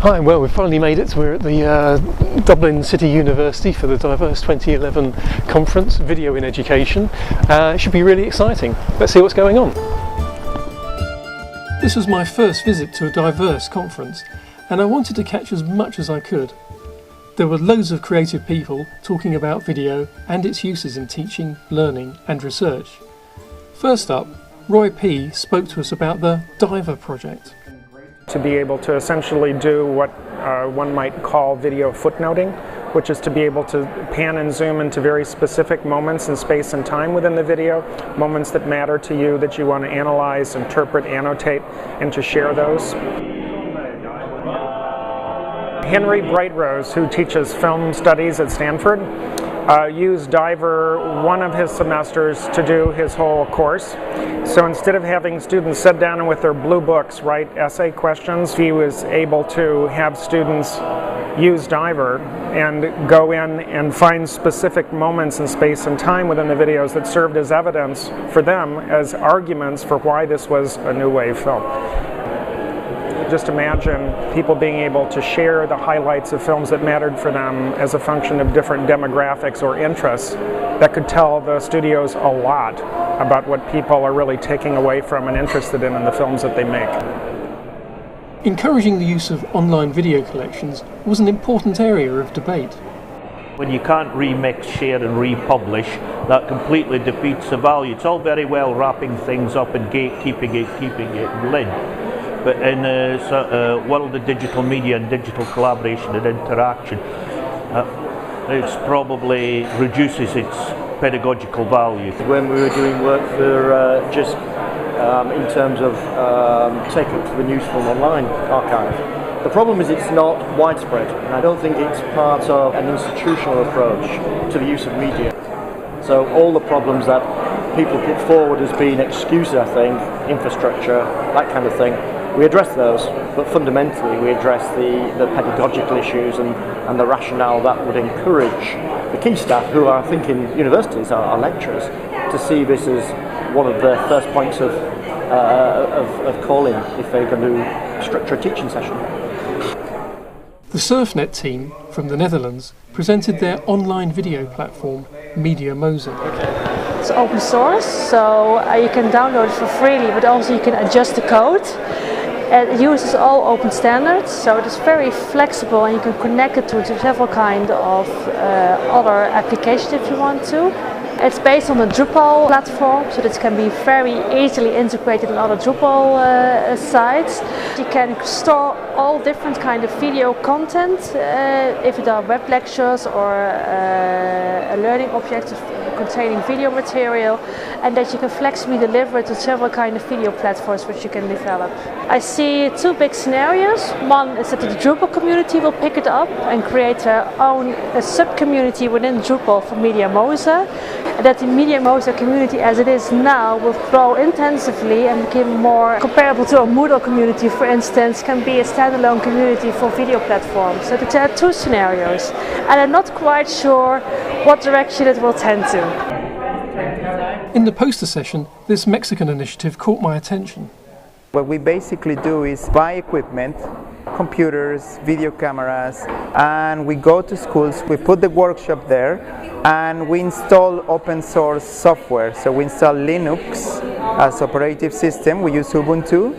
Hi, well, we've finally made it. We're at the Dublin City University for the Diverse 2011 conference, Video in Education. It should be really exciting. Let's see what's going on. This was my first visit to a diverse conference, and I wanted to catch as much as I could. There were loads of creative people talking about video and its uses in teaching, learning and research. First up, Roy P. spoke to us about the Diver project. To be able to essentially do what one might call video footnoting, which is to be able to pan and zoom into very specific moments in space and time within the video, moments that matter to you, that you want to analyze, interpret, annotate, and to share those. Henry Brightrose, who teaches film studies at Stanford, used Diver one of his semesters to do his whole course. So instead of having students sit down and with their blue books write essay questions, he was able to have students use Diver and go in and find specific moments in space and time within the videos that served as evidence for them, as arguments for why this was a new wave film. Just imagine people being able to share the highlights of films that mattered for them as a function of different demographics or interests. That could tell the studios a lot about what people are really taking away from and interested in the films that they make. Encouraging the use of online video collections was an important area of debate. When you can't remix, share and republish, that completely defeats the value. It's all very well wrapping things up and keeping it lid. But in a world of digital media and digital collaboration and interaction, it probably reduces its pedagogical value. When we were doing work for just in terms of taking up to the News Film Online archive, the problem is it's not widespread, and I don't think it's part of an institutional approach to the use of media. So all the problems that people put forward as being excuses, I think, infrastructure, that kind of thing, we address those, but fundamentally we address the pedagogical issues and the rationale that would encourage the key staff, who I think in universities are lecturers, to see this as one of their first points of calling if they're going to structure a teaching session. The SurfNet team from the Netherlands presented their online video platform, Media Mosaic. It's open source, so you can download it for freely, but also you can adjust the code. It uses all open standards, so it is very flexible and you can connect it to several kinds of other applications if you want to. It's based on a Drupal platform, so that can be very easily integrated in other Drupal sites. You can store all different kind of video content, if it are web lectures or learning objects containing video material, and that you can flexibly deliver it to several kind of video platforms which you can develop. I see two big scenarios. One is that the Drupal community will pick it up and create their own sub-community within Drupal for Media Mosaic. And that the Media Mosaic community as it is now will grow intensively and become more comparable to a Moodle community, for instance, can be a standalone community for video platforms. So there are two scenarios, and I'm not quite sure what direction it will tend to. In the poster session, this Mexican initiative caught my attention. What we basically do is buy equipment, computers, video cameras, and we go to schools, we put the workshop there, and we install open source software. So we install Linux as operative system, we use Ubuntu,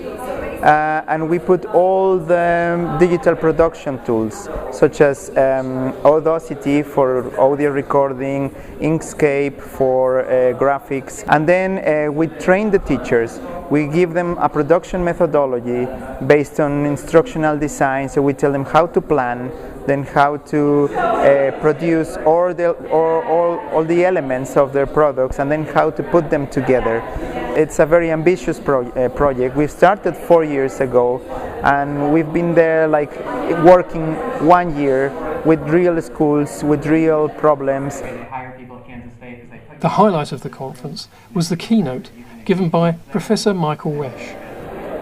and we put all the digital production tools, such as Audacity for audio recording, Inkscape for graphics, and then we train the teachers. We give them a production methodology based on instructional design, so we tell them how to plan, then how to produce all the elements of their products, and then how to put them together. It's a very ambitious project. We started 4 years ago, and we've been there working 1 year with real schools, with real problems. The highlight of the conference was the keynote given by Professor Michael Wesch.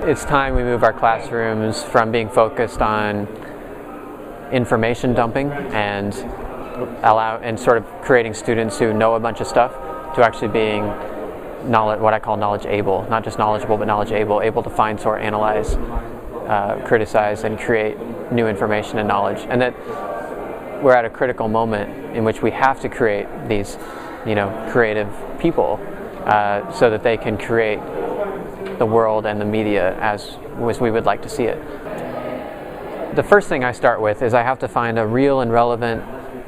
It's time we move our classrooms from being focused on information dumping and sort of creating students who know a bunch of stuff to actually being what I call knowledge able, not just knowledgeable but knowledge able to find, sort, analyze, criticize and create new information and knowledge, and that we're at a critical moment in which we have to create these, creative people so that they can create the world and the media as we would like to see it. The first thing I start with is I have to find a real and relevant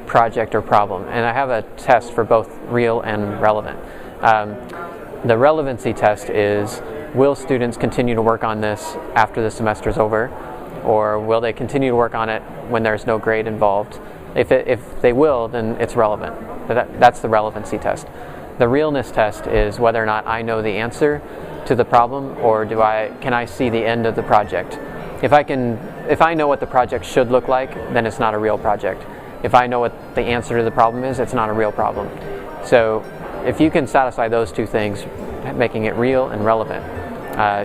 project or problem, and I have a test for both real and relevant. The relevancy test is, will students continue to work on this after the semester is over, or will they continue to work on it when there's no grade involved? If they will, then it's relevant. That's the relevancy test. The realness test is whether or not I know the answer to the problem, or can I see the end of the project. If I know what the project should look like, then it's not a real project. If I know what the answer to the problem is, it's not a real problem. So if you can satisfy those two things, making it real and relevant,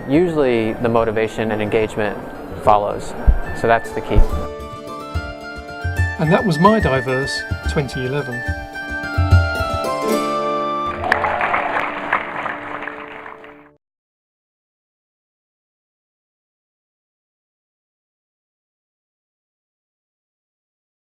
usually the motivation and engagement follows. So that's the key. And that was my Diverse 2011.